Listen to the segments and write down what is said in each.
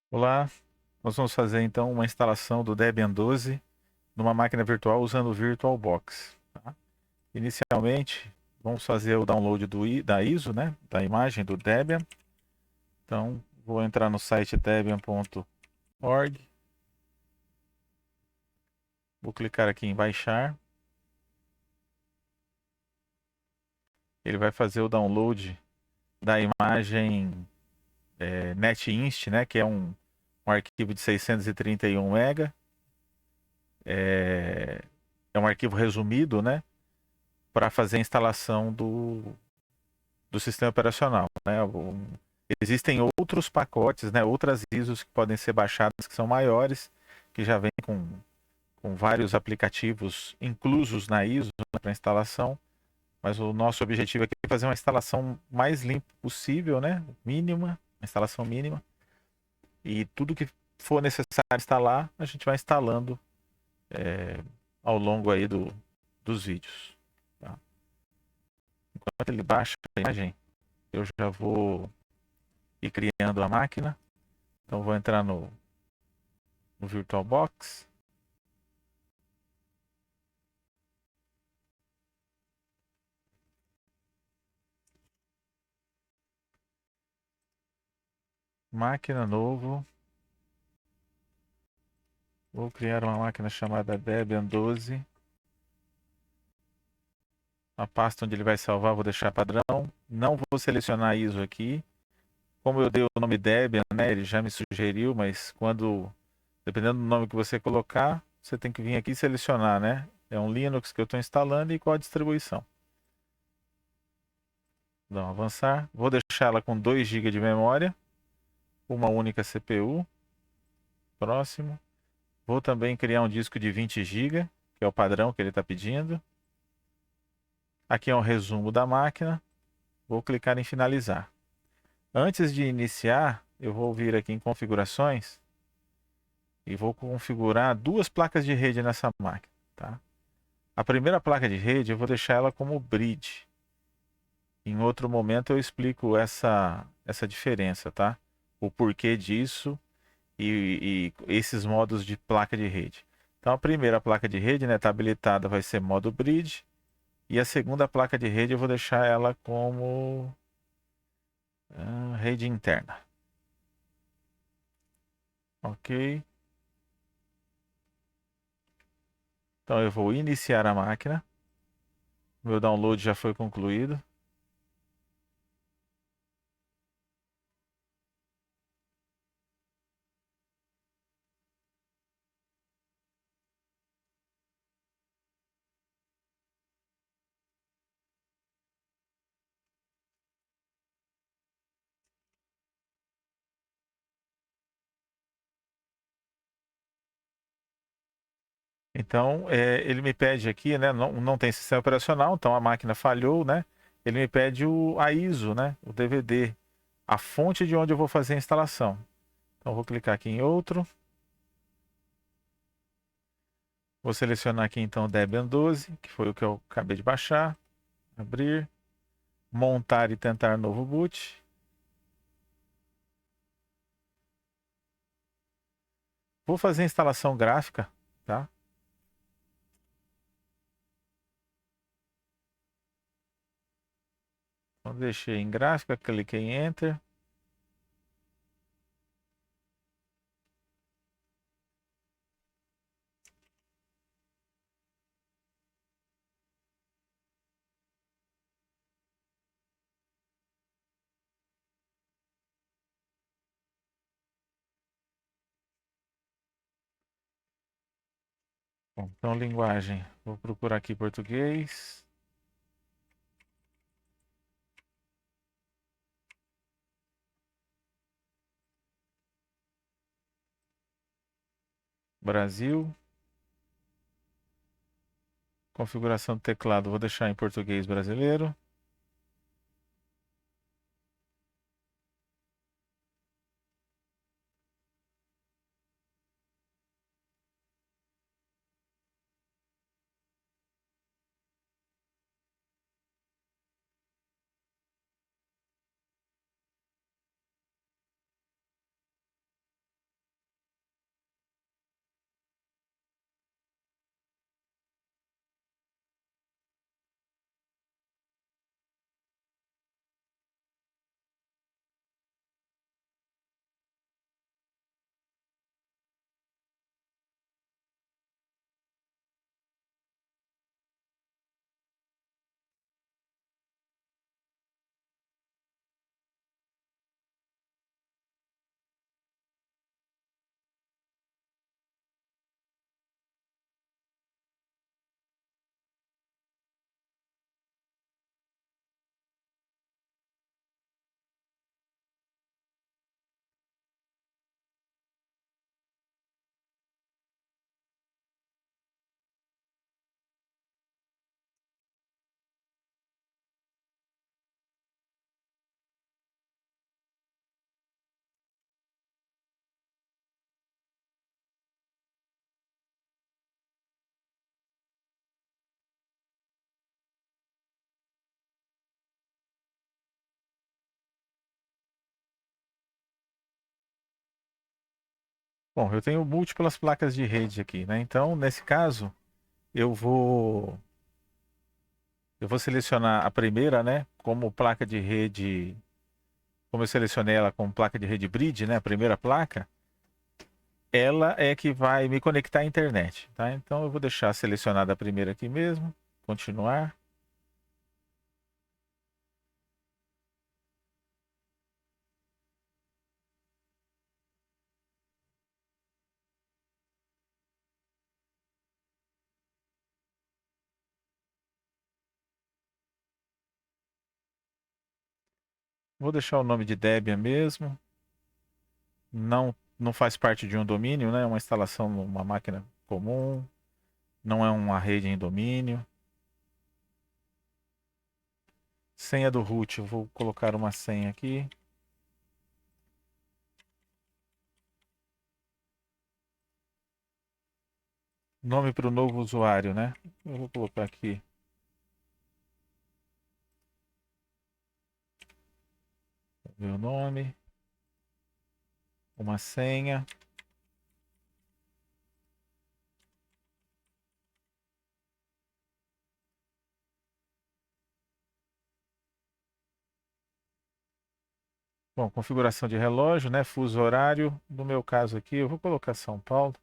Olá, nós vamos fazer então uma instalação do Debian 12 numa máquina virtual usando o VirtualBox. Tá? Inicialmente, vamos fazer o download da ISO, né, da imagem do Debian. Então, vou entrar no site debian.org, vou clicar aqui em baixar. Ele vai fazer o download da imagem NetInst, né, que é um arquivo de 631 MB. É um arquivo resumido, né, para fazer a instalação do sistema operacional. Né? Existem outros pacotes, né, outras ISOs que podem ser baixadas que são maiores, que já vêm com vários aplicativos inclusos na ISO, né, para instalação. Mas o nosso objetivo aqui é fazer uma instalação mais limpa possível, né? Mínima, uma instalação mínima. E tudo que for necessário instalar, a gente vai instalando ao longo aí dos vídeos. Tá? Enquanto ele baixa a imagem, eu já vou ir criando a máquina. Então vou entrar no VirtualBox. Máquina novo. Vou criar uma máquina chamada Debian 12. A pasta onde ele vai salvar vou deixar padrão. Não vou selecionar a ISO aqui. Como eu dei o nome Debian, né, ele já me sugeriu, mas dependendo do nome que você colocar, você tem que vir aqui e selecionar, né? É um Linux que eu estou instalando e qual a distribuição. Então, avançar. Vou deixar ela com 2 GB de memória, uma única CPU. Próximo. Vou também criar um disco de 20 GB, que é o padrão que ele está pedindo. Aqui é um resumo da máquina. Vou clicar em finalizar. Antes de iniciar, eu vou vir aqui em configurações e vou configurar 2 placas de rede nessa máquina. Tá? A primeira placa de rede eu vou deixar ela como bridge. Em outro momento eu explico essa diferença, tá? O porquê disso e esses modos de placa de rede. Então a primeira placa de rede, né, tá habilitada, vai ser modo bridge. E a segunda placa de rede eu vou deixar ela como rede interna. Ok. Então eu vou iniciar a máquina. Meu download já foi concluído. Então, ele me pede aqui, né? Não tem sistema operacional, então a máquina falhou, né? Ele me pede a ISO, né? O DVD, a fonte de onde eu vou fazer a instalação. Então, vou clicar aqui em outro. Vou selecionar aqui então o Debian 12, que foi o que eu acabei de baixar. Abrir. Montar e tentar novo boot. Vou fazer a instalação gráfica, tá? Então, deixei em gráfica, cliquei em Enter. Bom, então, linguagem. Vou procurar aqui português. Brasil. Configuração do teclado, vou deixar em português brasileiro. Bom, eu tenho múltiplas placas de rede aqui, né? Então, nesse caso, eu vou eu vou selecionar a primeira, né, como placa de rede, como eu selecionei ela como placa de rede bridge, né, a primeira placa, ela é que vai me conectar à internet, tá? Então eu vou deixar selecionada a primeira aqui mesmo, continuar. Vou deixar o nome de Debian mesmo. Não faz parte de um domínio, né? É uma instalação numa máquina comum. Não é uma rede em domínio. Senha do root, eu vou colocar uma senha aqui. Nome para o novo usuário, né? Eu vou colocar aqui meu nome, uma senha. Bom, configuração de relógio, né? Fuso horário. No meu caso aqui, eu vou colocar São Paulo.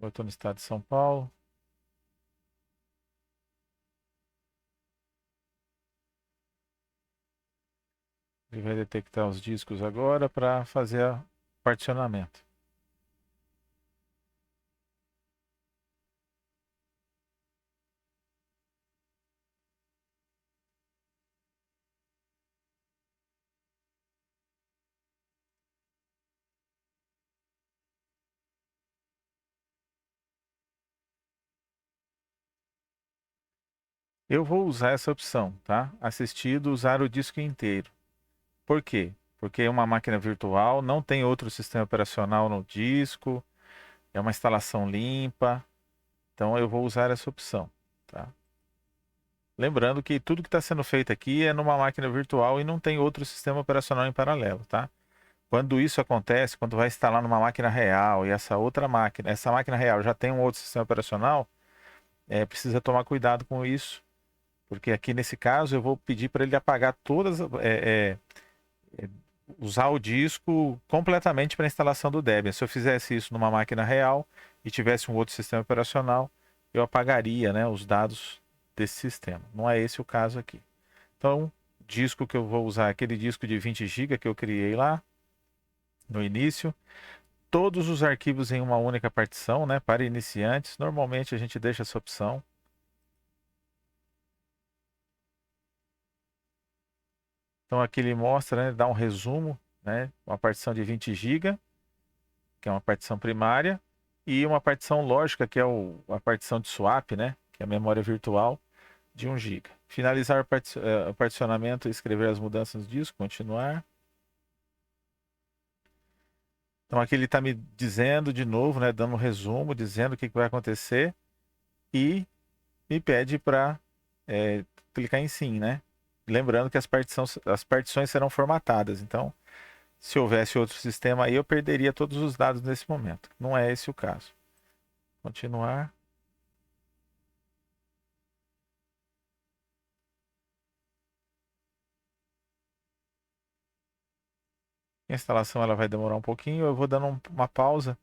Eu estou no estado de São Paulo. Ele vai detectar os discos agora para fazer o particionamento. Eu vou usar essa opção, tá? Assistido, usar o disco inteiro. Por quê? Porque é uma máquina virtual, não tem outro sistema operacional no disco, é uma instalação limpa, então eu vou usar essa opção, tá? Lembrando que tudo que está sendo feito aqui é numa máquina virtual e não tem outro sistema operacional em paralelo, tá? Quando isso acontece, quando vai instalar numa máquina real e essa máquina real já tem um outro sistema operacional, precisa tomar cuidado com isso, porque aqui nesse caso eu vou pedir para ele apagar usar o disco completamente para a instalação do Debian. Se eu fizesse isso numa máquina real e tivesse um outro sistema operacional, eu apagaria, né, os dados desse sistema. Não é esse o caso aqui. Então, disco que eu vou usar é aquele disco de 20 GB que eu criei lá no início. Todos os arquivos em uma única partição, né, para iniciantes. Normalmente a gente deixa essa opção. Então aqui ele mostra, né, dá um resumo, né, uma partição de 20 GB, que é uma partição primária, e uma partição lógica, que é a partição de swap, né, que é a memória virtual de 1 GB. Finalizar o particionamento e escrever as mudanças no disco, continuar. Então aqui ele está me dizendo de novo, né, dando um resumo, dizendo o que vai acontecer e me pede para clicar em sim, né? Lembrando que as partições serão formatadas. Então, se houvesse outro sistema aí, eu perderia todos os dados nesse momento. Não é esse o caso. Continuar. A instalação ela vai demorar um pouquinho. Eu vou dando uma pausa.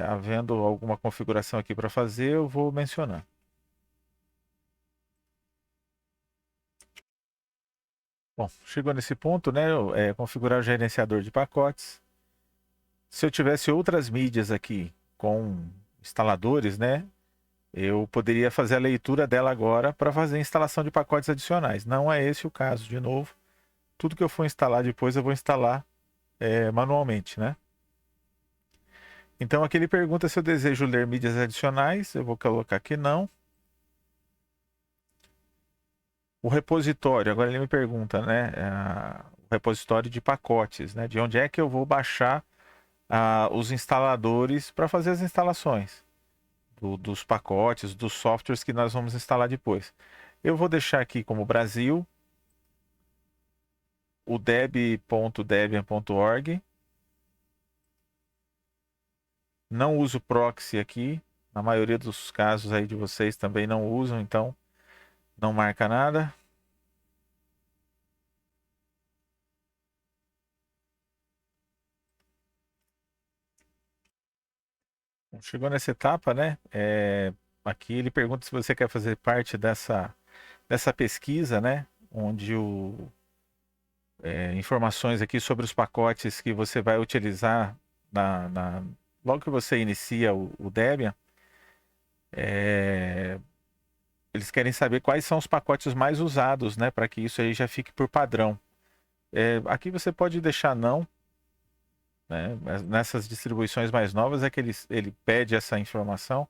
Havendo alguma configuração aqui para fazer, eu vou mencionar. Bom, chegou nesse ponto, né? Configurar o gerenciador de pacotes. Se eu tivesse outras mídias aqui com instaladores, né? Eu poderia fazer a leitura dela agora para fazer a instalação de pacotes adicionais. Não é esse o caso, de novo. Tudo que eu for instalar depois, eu vou instalar manualmente, né? Então aqui ele pergunta se eu desejo ler mídias adicionais. Eu vou colocar que não. O repositório, agora ele me pergunta, né? O repositório de pacotes, né? De onde é que eu vou baixar os instaladores para fazer as instalações dos pacotes, dos softwares que nós vamos instalar depois. Eu vou deixar aqui como Brasil o deb.debian.org. Não uso proxy aqui. Na maioria dos casos aí de vocês também não usam, então não marca nada. Chegou nessa etapa, né? Aqui ele pergunta se você quer fazer parte dessa pesquisa, né? Onde informações aqui sobre os pacotes que você vai utilizar logo que você inicia o Debian. Eles querem saber quais são os pacotes mais usados, né? Para que isso aí já fique por padrão. Aqui você pode deixar não, né? Nessas distribuições mais novas é que ele pede essa informação.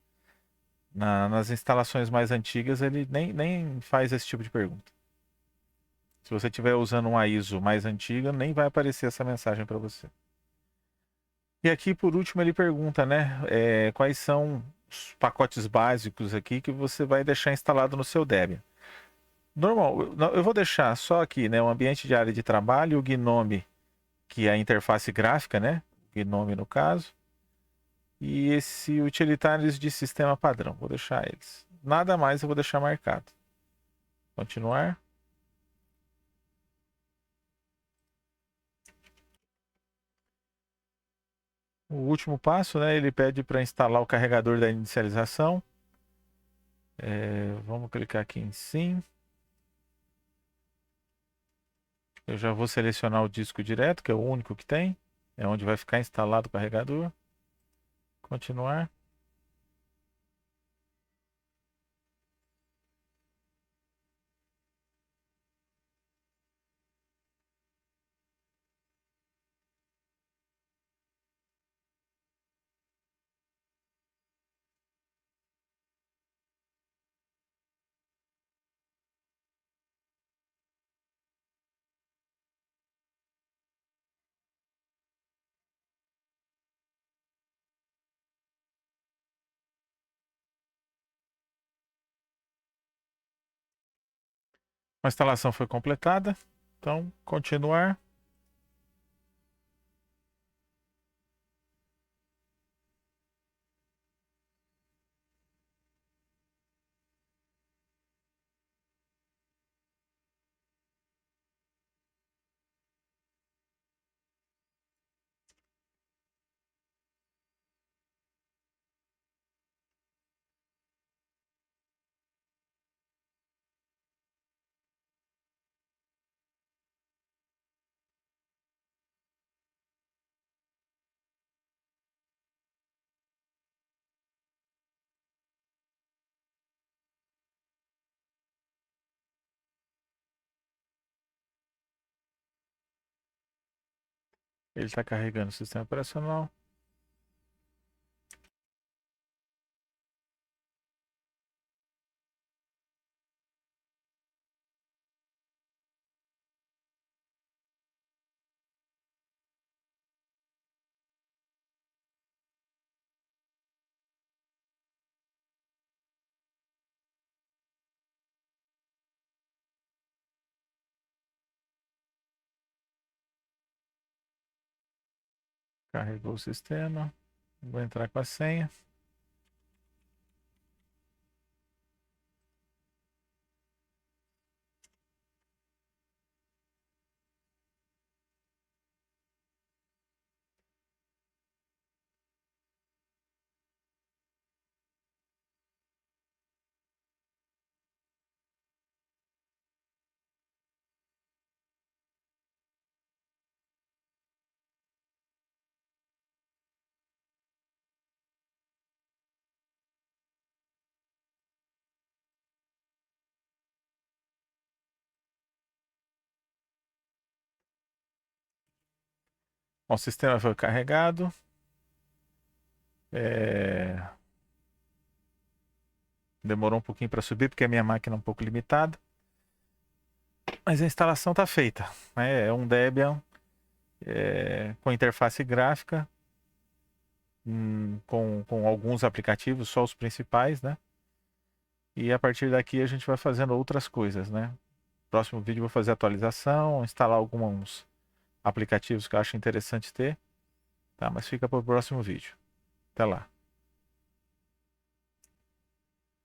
Nas instalações mais antigas ele nem faz esse tipo de pergunta. Se você estiver usando uma ISO mais antiga, nem vai aparecer essa mensagem para você. E aqui, por último, ele pergunta, né? Quais são os pacotes básicos aqui que você vai deixar instalado no seu Debian. Normal, eu vou deixar só aqui, né? O ambiente de área de trabalho, o Gnome, que é a interface gráfica, né? Gnome no caso. E esse utilitários de sistema padrão. Vou deixar eles. Nada mais eu vou deixar marcado. Continuar. O último passo, né? Ele pede para instalar o carregador da inicialização. Vamos clicar aqui em sim. Eu já vou selecionar o disco direto, que é o único que tem. É onde vai ficar instalado o carregador. Continuar. A instalação foi completada. Então, continuar. Ele está carregando o sistema operacional. Carregou o sistema. Vou entrar com a senha. Bom, o sistema foi carregado. Demorou um pouquinho para subir porque a minha máquina é um pouco limitada. Mas a instalação está feita, né? É um Debian com interface gráfica, com alguns aplicativos, só os principais, né? E a partir daqui a gente vai fazendo outras coisas, né? Próximo vídeo eu vou fazer atualização, instalar alguns aplicativos que eu acho interessante ter, tá? Mas fica para o próximo vídeo. Até lá.